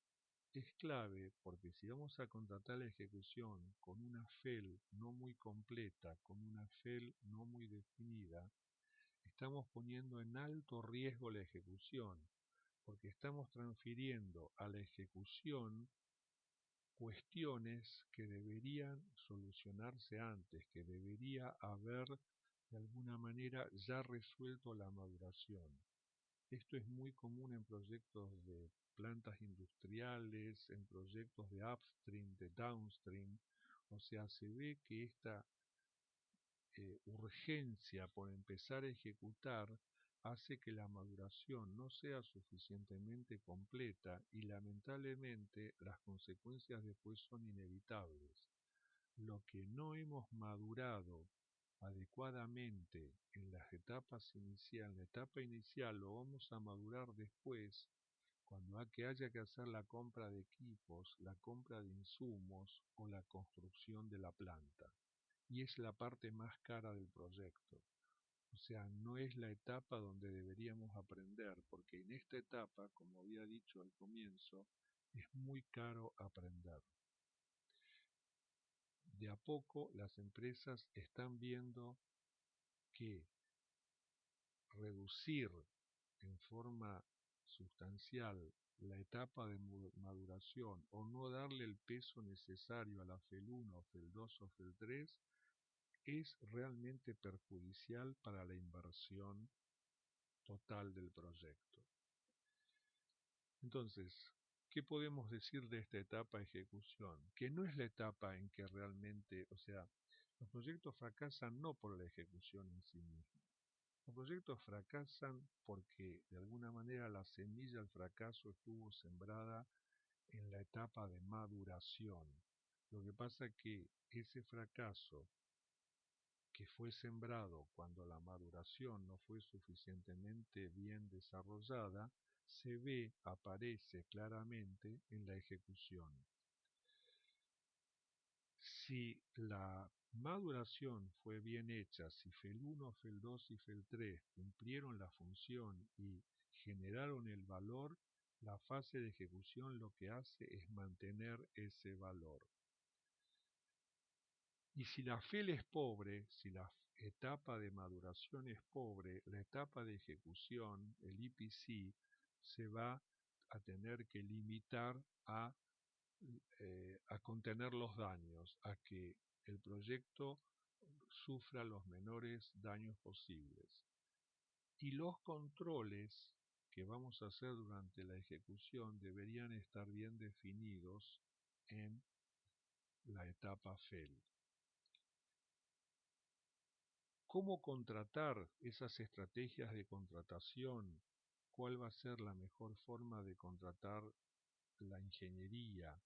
es clave porque si vamos a contratar la ejecución con una FEL no muy completa, con una FEL no muy definida, estamos poniendo en alto riesgo la ejecución, porque estamos transfiriendo a la ejecución cuestiones que deberían solucionarse antes, que debería haber de alguna manera ya resuelto la maduración. Esto es muy común en proyectos de plantas industriales, en proyectos de upstream, de downstream, o sea, se ve que esta urgencia por empezar a ejecutar hace que la maduración no sea suficientemente completa y lamentablemente las consecuencias después son inevitables. Lo que no hemos madurado adecuadamente en las etapas iniciales, en la etapa inicial lo vamos a madurar después cuando haya que hacer la compra de equipos, la compra de insumos o la construcción de la planta. Y es la parte más cara del proyecto. O sea, no es la etapa donde deberíamos aprender, porque en esta etapa, como había dicho al comienzo, es muy caro aprender. De a poco las empresas están viendo que reducir en forma sustancial la etapa de maduración o no darle el peso necesario a la FEL 1, FEL 2 o FEL 3 es realmente perjudicial para la inversión total del proyecto. Entonces, ¿qué podemos decir de esta etapa de ejecución? Que no es la etapa en que realmente, o sea, los proyectos fracasan no por la ejecución en sí misma. Los proyectos fracasan porque de alguna manera la semilla del fracaso estuvo sembrada en la etapa de maduración. Lo que pasa es que ese fracaso que fue sembrado cuando la maduración no fue suficientemente bien desarrollada, se ve, aparece claramente en la ejecución. Si la maduración fue bien hecha, si FEL 1, FEL 2 y FEL 3 cumplieron la función y generaron el valor, la fase de ejecución lo que hace es mantener ese valor. Y si la FEL es pobre, si la etapa de maduración es pobre, la etapa de ejecución, el IPC, se va a tener que limitar a contener los daños, a que el proyecto sufra los menores daños posibles. Y los controles que vamos a hacer durante la ejecución deberían estar bien definidos en la etapa FEL. ¿Cómo contratar esas estrategias de contratación? ¿Cuál va a ser la mejor forma de contratar la ingeniería?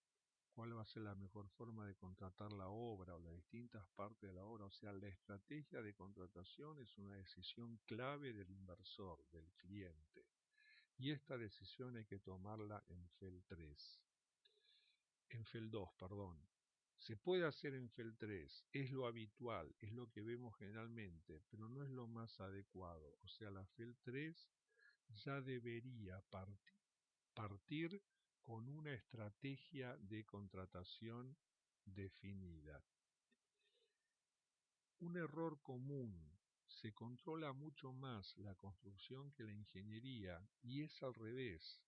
¿Cuál va a ser la mejor forma de contratar la obra o las distintas partes de la obra? O sea, la estrategia de contratación es una decisión clave del inversor, del cliente. Y esta decisión hay que tomarla en FEL 3. En FEL 2, perdón. Se puede hacer en FEL 3, es lo habitual, es lo que vemos generalmente, pero no es lo más adecuado. O sea, la FEL 3 ya debería partir con una estrategia de contratación definida. Un error común: se controla mucho más la construcción que la ingeniería, y es al revés.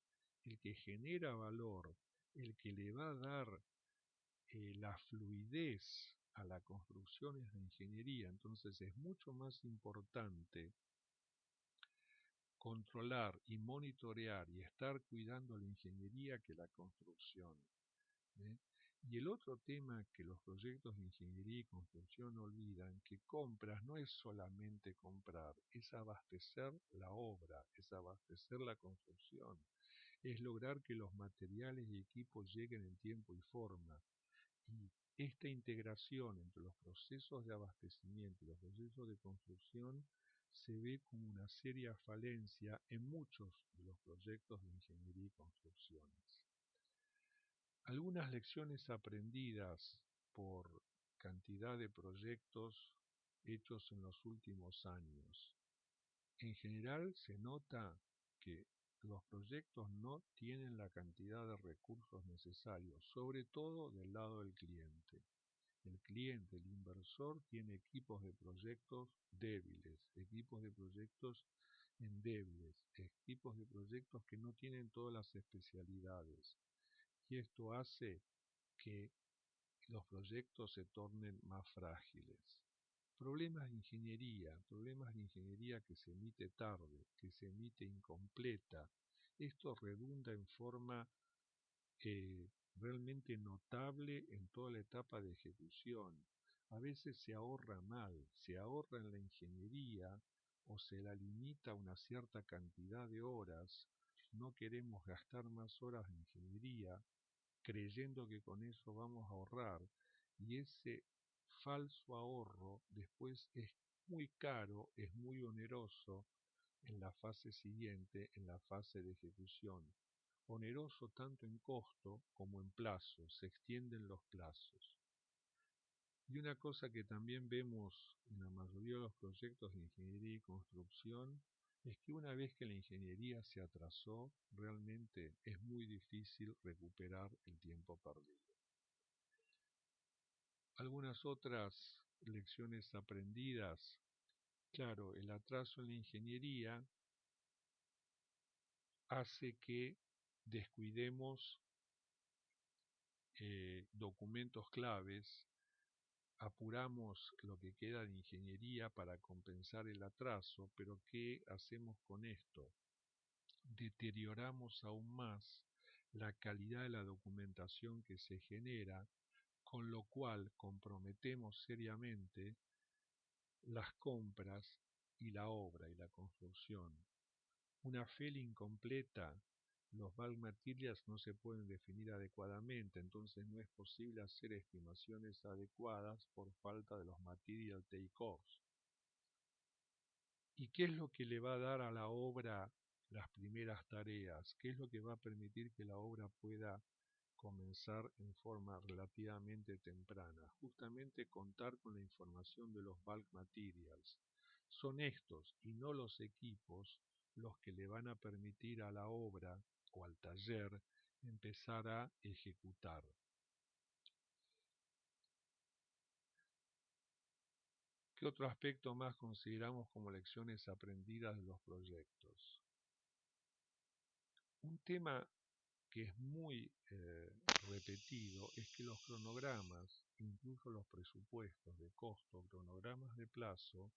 El que genera valor, el que le va a dar la fluidez a la construcción es la ingeniería. Entonces es mucho más importante controlar y monitorear y estar cuidando la ingeniería que la construcción, ¿eh? Y el otro tema que los proyectos de ingeniería y construcción olvidan, que compras no es solamente comprar, es abastecer la obra, es abastecer la construcción, es lograr que los materiales y equipos lleguen en tiempo y forma. Y esta integración entre los procesos de abastecimiento y los procesos de construcción se ve como una seria falencia en muchos de los proyectos de ingeniería y construcciones. Algunas lecciones aprendidas por cantidad de proyectos hechos en los últimos años. En general se nota que los proyectos no tienen la cantidad de recursos necesarios, sobre todo del lado del cliente. El cliente, el inversor, tiene equipos de proyectos débiles, equipos de proyectos endebles, equipos de proyectos que no tienen todas las especialidades. Y esto hace que los proyectos se tornen más frágiles. Problemas de ingeniería que se emite tarde, que se emite incompleta. Esto redunda en forma eh, realmente notable en toda la etapa de ejecución. A veces se ahorra mal, se ahorra en la ingeniería o se la limita a una cierta cantidad de horas. No queremos gastar más horas de ingeniería creyendo que con eso vamos a ahorrar, y ese falso ahorro después es muy caro, es muy oneroso en la fase siguiente, en la fase de ejecución. Oneroso tanto en costo como en plazo, se extienden los plazos. Y una cosa que también vemos en la mayoría de los proyectos de ingeniería y construcción es que una vez que la ingeniería se atrasó, realmente es muy difícil recuperar el tiempo perdido. Algunas otras lecciones aprendidas. Claro, el atraso en la ingeniería hace que descuidemos documentos claves, apuramos lo que queda de ingeniería para compensar el atraso, pero ¿qué hacemos con esto? Deterioramos aún más la calidad de la documentación que se genera, con lo cual comprometemos seriamente las compras y la obra y la construcción. Una FEL incompleta, los bulk materials no se pueden definir adecuadamente, entonces no es posible hacer estimaciones adecuadas por falta de los material take-offs. ¿Y qué es lo que le va a dar a la obra las primeras tareas? ¿Qué es lo que va a permitir que la obra pueda comenzar en forma relativamente temprana? Justamente contar con la información de los bulk materials. Son estos y no los equipos los que le van a permitir a la obra o al taller empezar a ejecutar. ¿Qué otro aspecto más consideramos como lecciones aprendidas de los proyectos? Un tema que es muy repetido es que los cronogramas, incluso los presupuestos de costo, cronogramas de plazo,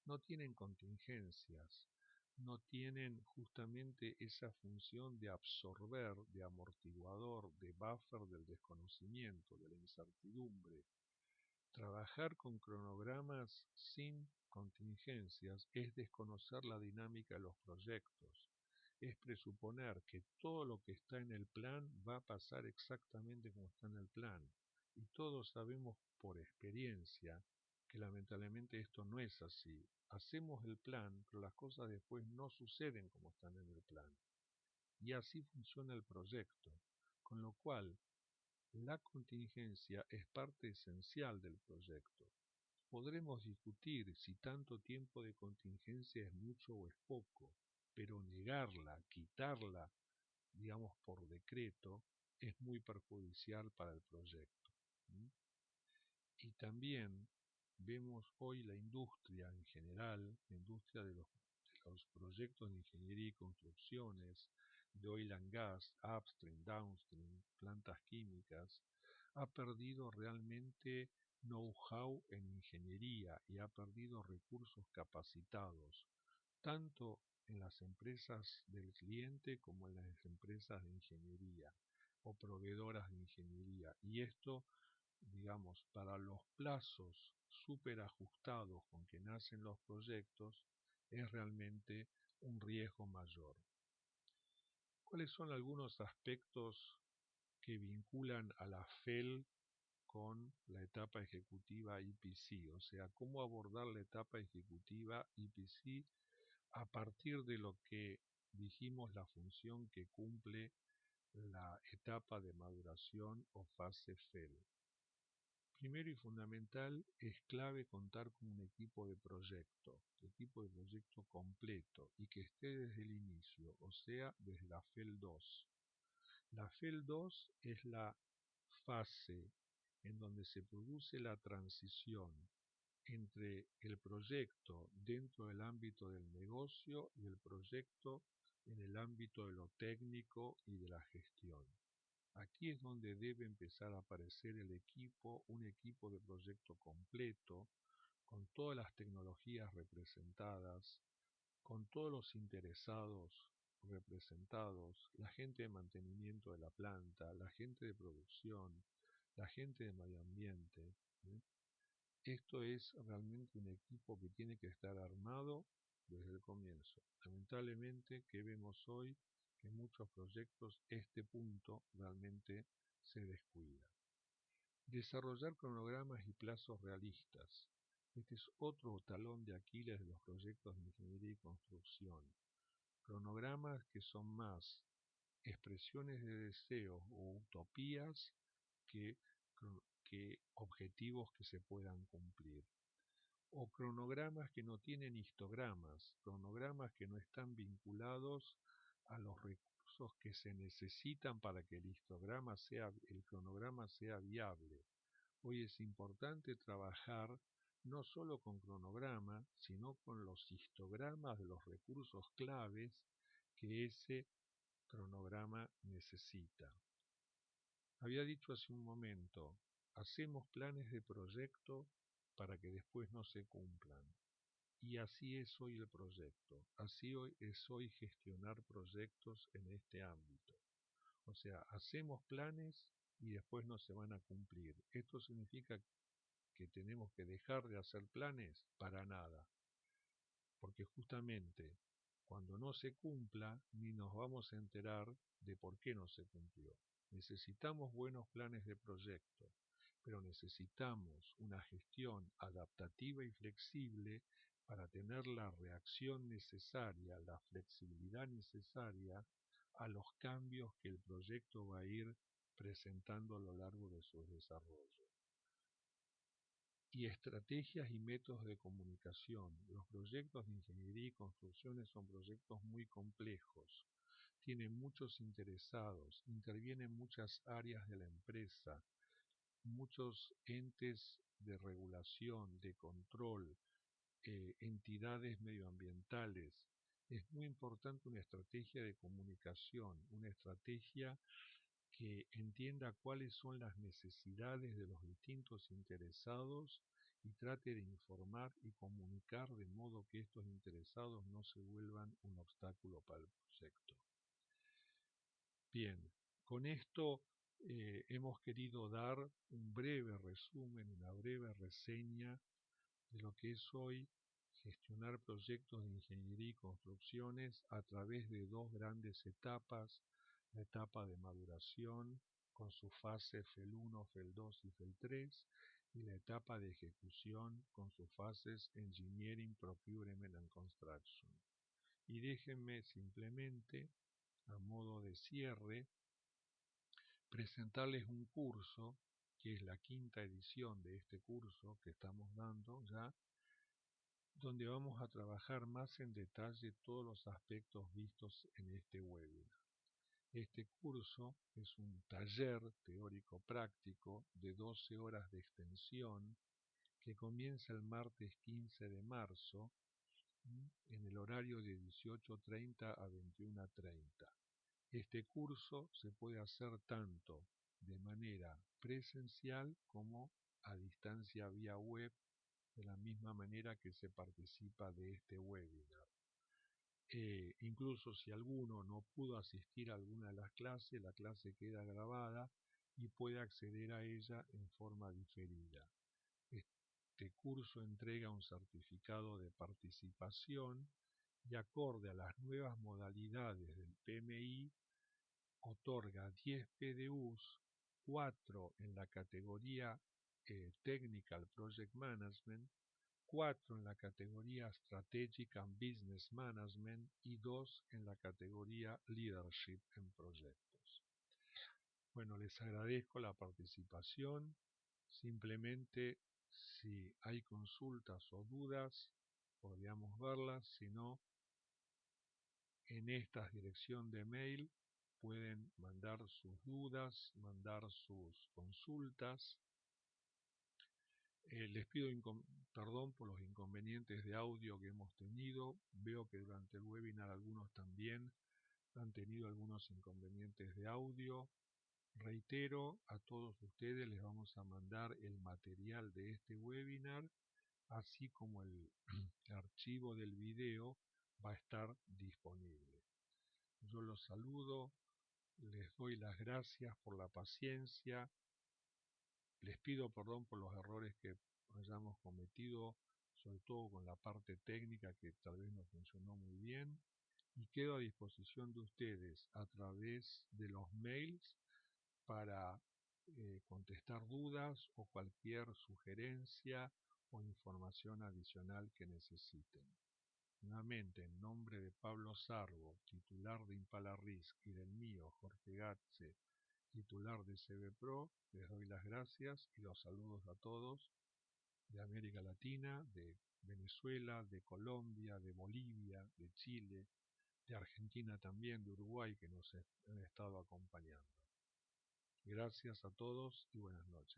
no tienen contingencias, no tienen justamente esa función de absorber, de amortiguador, de buffer del desconocimiento, de la incertidumbre. Trabajar con cronogramas sin contingencias es desconocer la dinámica de los proyectos, es presuponer que todo lo que está en el plan va a pasar exactamente como está en el plan. Y todos sabemos por experiencia que lamentablemente esto no es así. Hacemos el plan, pero las cosas después no suceden como están en el plan. Y así funciona el proyecto. Con lo cual, la contingencia es parte esencial del proyecto. Podremos discutir si tanto tiempo de contingencia es mucho o es poco, pero negarla, quitarla, digamos por decreto, es muy perjudicial para el proyecto. Y también vemos hoy la industria en general, la industria de los proyectos de ingeniería y construcciones, de oil and gas, upstream, downstream, plantas químicas, ha perdido realmente know-how en ingeniería y ha perdido recursos capacitados, tanto en las empresas del cliente como en las empresas de ingeniería. o proveedoras de ingeniería. Y esto, digamos, para los plazos súper ajustados con que nacen los proyectos, es realmente un riesgo mayor. ¿Cuáles son algunos aspectos que vinculan a la FEL con la etapa ejecutiva IPC? O sea, cómo abordar la etapa ejecutiva IPC a partir de lo que dijimos la función que cumple la etapa de maduración o fase FEL. Primero y fundamental, es clave contar con un equipo de proyecto completo y que esté desde el inicio, o sea, desde la FEL 2. La FEL 2 es la fase en donde se produce la transición entre el proyecto dentro del ámbito del negocio y el proyecto en el ámbito de lo técnico y de la gestión. Aquí es donde debe empezar a aparecer un equipo de proyecto completo, con todas las tecnologías representadas, con todos los interesados representados, la gente de mantenimiento de la planta, la gente de producción, la gente de medio ambiente. ¿eh? Esto es realmente un equipo que tiene que estar armado desde el comienzo. Lamentablemente, que vemos hoy que en muchos proyectos este punto realmente se descuida. Desarrollar cronogramas y plazos realistas. Este es otro talón de Aquiles de los proyectos de ingeniería y construcción. Cronogramas que son más expresiones de deseos o utopías que, que objetivos que se puedan cumplir. O cronogramas que no tienen histogramas, cronogramas que no están vinculados a los recursos que se necesitan para que el cronograma sea viable. Hoy es importante trabajar no solo con cronograma, sino con los histogramas de los recursos claves que ese cronograma necesita. Había dicho hace un momento, hacemos planes de proyecto para que después no se cumplan. Y así es hoy el proyecto, es hoy gestionar proyectos en este ámbito. O sea, hacemos planes y después no se van a cumplir. ¿Esto significa que tenemos que dejar de hacer planes? Para nada. Porque justamente cuando no se cumpla, ni nos vamos a enterar de por qué no se cumplió. Necesitamos buenos planes de proyecto, pero necesitamos una gestión adaptativa y flexible para tener la reacción necesaria, la flexibilidad necesaria a los cambios que el proyecto va a ir presentando a lo largo de su desarrollo. Y estrategias y métodos de comunicación. Los proyectos de ingeniería y construcciones son proyectos muy complejos, tienen muchos interesados, intervienen muchas áreas de la empresa, muchos entes de regulación, de control, entidades medioambientales. Es muy importante una estrategia de comunicación, una estrategia que entienda cuáles son las necesidades de los distintos interesados y trate de informar y comunicar de modo que estos interesados no se vuelvan un obstáculo para el proyecto. Bien, con esto hemos querido dar un breve resumen, una breve reseña de lo que es hoy gestionar proyectos de ingeniería y construcciones a través de dos grandes etapas: la etapa de maduración con su fase FEL 1, FEL 2 y FEL 3, y la etapa de ejecución con sus fases Engineering, Procurement and Construction. Y déjenme simplemente, a modo de cierre, presentarles un curso, que es la quinta edición de este curso que estamos dando ya, donde vamos a trabajar más en detalle todos los aspectos vistos en este webinar. Este curso es un taller teórico-práctico de 12 horas de extensión que comienza el martes 15 de marzo en el horario de 18:30 a 21:30. Este curso se puede hacer tanto de manera presencial como a distancia vía web, de la misma manera que se participa de este webinar. Incluso si alguno no pudo asistir a alguna de las clases, la clase queda grabada y puede acceder a ella en forma diferida. Este curso entrega un certificado de participación y acorde a las nuevas modalidades del PMI, otorga 10 PDUs, 4 en la categoría Technical Project Management, 4 en la categoría Strategic and Business Management y 2 en la categoría Leadership en Proyectos. Bueno, les agradezco la participación. Simplemente, si hay consultas o dudas, podríamos verlas. Si no, en esta dirección de mail pueden mandar sus dudas, mandar sus consultas. Les pido perdón por los inconvenientes de audio que hemos tenido. Veo que durante el webinar algunos también han tenido algunos inconvenientes de audio. Reitero, a todos ustedes les vamos a mandar el material de este webinar, así como el archivo del video va a estar disponible. Yo los saludo, les doy las gracias por la paciencia, les pido perdón por los errores que hayamos cometido, sobre todo con la parte técnica que tal vez no funcionó muy bien, y quedo a disposición de ustedes a través de los mails para contestar dudas o cualquier sugerencia o información adicional que necesiten. Nuevamente, en nombre de Pablo Sarbo, titular de Impala Risk, y del mío, Jorge Gatze, titular de CBPRO, les doy las gracias y los saludos a todos de América Latina, de Venezuela, de Colombia, de Bolivia, de Chile, de Argentina también, de Uruguay, que nos han estado acompañando. Gracias a todos y buenas noches.